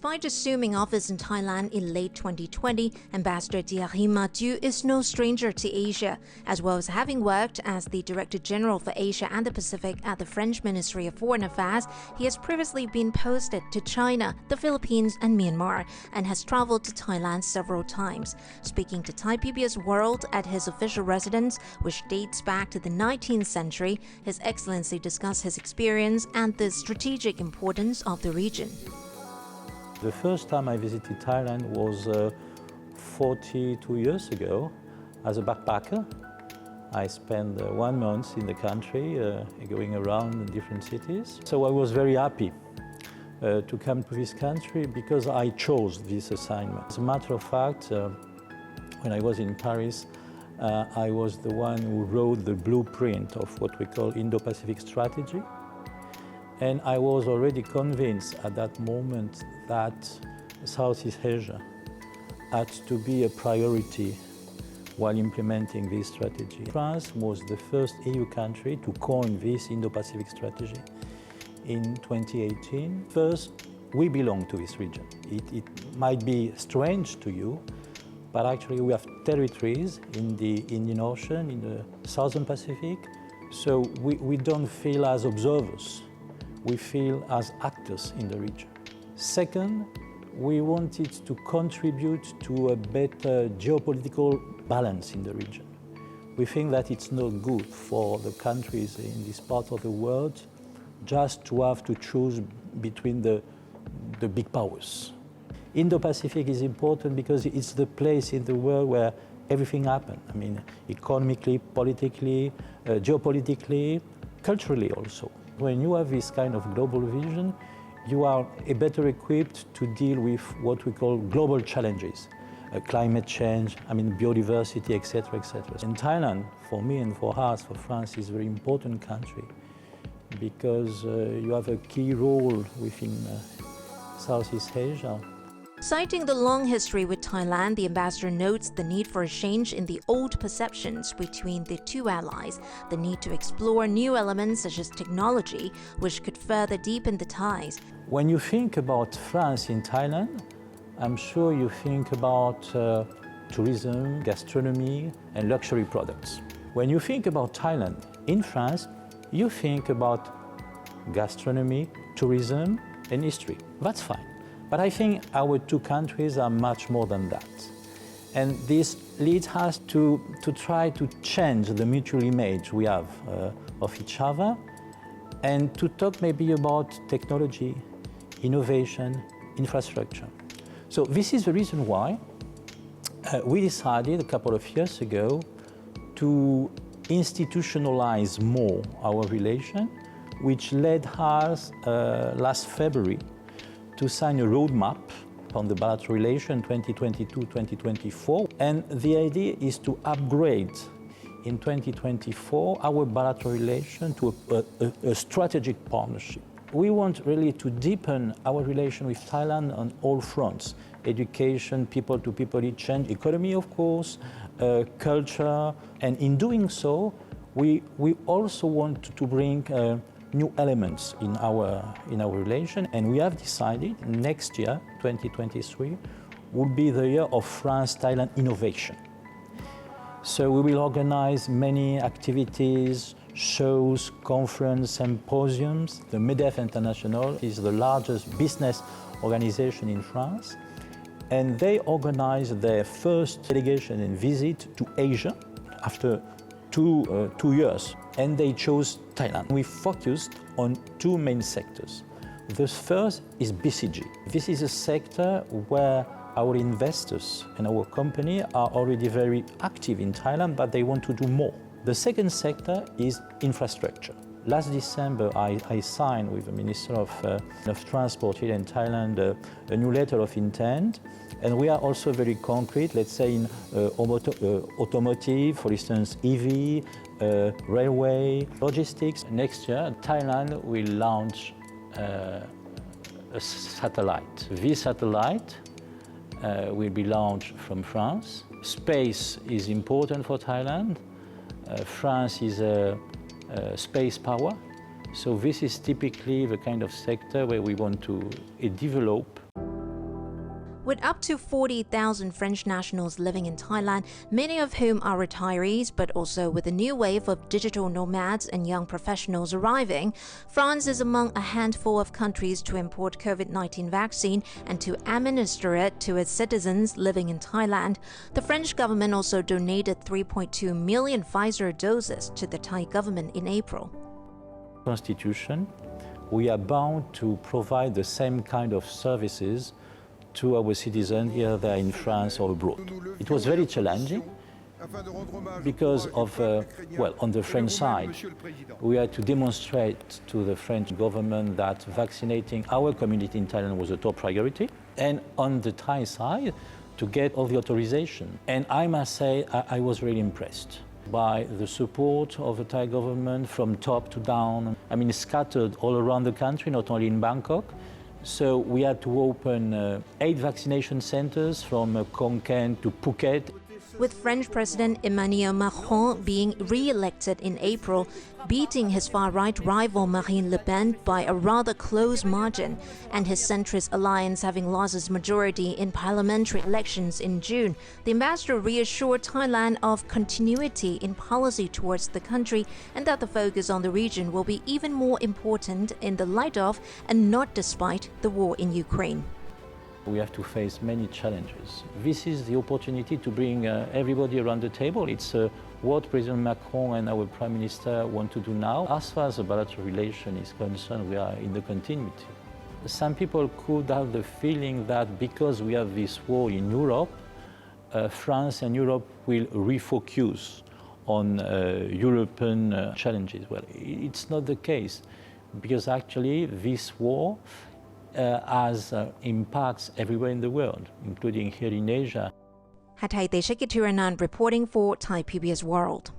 Despite assuming office in Thailand in late 2020, Ambassador Thierry Mathieu is no stranger to Asia, as well as having worked as the Director General for Asia and the Pacific at the French Ministry of Foreign Affairs. He has previously been posted to China, the Philippines and Myanmar, and has traveled to Thailand several times. Speaking to Thai PBS World at his official residence, which dates back to the 19th century, His Excellency discussed his experience and the strategic importance of the region. The first time I visited Thailand was 42 years ago as a backpacker. I spent 1 month in the country, going around in different cities. So I was very happy to come to this country because I chose this assignment. As a matter of fact, when I was in Paris, I was the one who wrote the blueprint of what we call Indo-Pacific strategy. And I was already convinced at that moment that Southeast Asia had to be a priority while implementing this strategy. France was the first EU country to coin this Indo-Pacific strategy in 2018. First, we belong to this region. It might be strange to you, but actually we have territories in the Indian Ocean, in the Southern Pacific, so we don't feel as observers. We feel as actors in the region. Second, we wanted to contribute to a better geopolitical balance in the region. We think that it's not good for the countries in this part of the world just to have to choose between the big powers. Indo-Pacific is important because it's the place in the world where everything happens. I mean, economically, politically, geopolitically, culturally also. When you have this kind of global vision, you are better equipped to deal with what we call global challenges, climate change, biodiversity, etc., etc. And Thailand, for me and for us, for France, is a very important country because you have a key role within Southeast Asia. Citing the long history with Thailand, the ambassador notes the need for a change in the old perceptions between the two allies, the need to explore new elements such as technology, which could further deepen the ties. When you think about France in Thailand, I'm sure you think about tourism, gastronomy, and luxury products. When you think about Thailand in France, you think about gastronomy, tourism, and history. That's fine. But I think our two countries are much more than that. And this leads us to try to change the mutual image we have of each other and to talk maybe about technology, innovation, infrastructure. So this is the reason why we decided a couple of years ago to institutionalize more our relation, which led us last February to sign a roadmap on the bilateral relation 2022-2024. And the idea is to upgrade in 2024 our bilateral relation to a strategic partnership. We want really to deepen our relation with Thailand on all fronts: education, people-to-people exchange, economy, of course, culture. And in doing so, we also want to bring new elements in our relation, and we have decided next year, 2023, will be the year of France-Thailand innovation. So we will organize many activities, shows, conferences, symposiums. The MEDEF International is the largest business organization in France, and they organize their first delegation and visit to Asia after two years, and they chose Thailand. We focused on two main sectors. The first is BCG. This is a sector where our investors and our company are already very active in Thailand, but they want to do more. The second sector is infrastructure. Last December, I signed with the Minister of Transport here in Thailand a new letter of intent, and we are also very concrete, let's say in automotive, for instance, EV, railway, logistics. Next year, Thailand will launch a satellite. This satellite will be launched from France. Space is important for Thailand. France is a space power. So this is typically the kind of sector where we want to develop. With up to 40,000 French nationals living in Thailand, many of whom are retirees, but also with a new wave of digital nomads and young professionals arriving, France is among a handful of countries to import COVID-19 vaccine and to administer it to its citizens living in Thailand. The French government also donated 3.2 million Pfizer doses to the Thai government in April. Constitution, we are bound to provide the same kind of services to our citizens, either in France or abroad. It was very challenging because of, on the French side, we had to demonstrate to the French government that vaccinating our community in Thailand was a top priority, and on the Thai side, to get all the authorization. And I must say, I was really impressed by the support of the Thai government from top to down. I mean, scattered all around the country, not only in Bangkok. So we had to open 8 vaccination centers from Khon Kaen to Phuket. With French President Emmanuel Macron being re-elected in April, beating his far-right rival Marine Le Pen by a rather close margin, and his centrist alliance having lost its majority in parliamentary elections in June, the ambassador reassured Thailand of continuity in policy towards the country and that the focus on the region will be even more important in the light of and not despite the war in Ukraine. We have to face many challenges. This is the opportunity to bring everybody around the table. It's what President Macron and our Prime Minister want to do now. As far as the bilateral relation is concerned, we are in the continuity. Some people could have the feeling that because we have this war in Europe, France and Europe will refocus on European challenges. Well, it's not the case, because actually this war has impacts everywhere in the world, including here in Asia. Hatay Deshakitiranand reporting for Thai PBS World.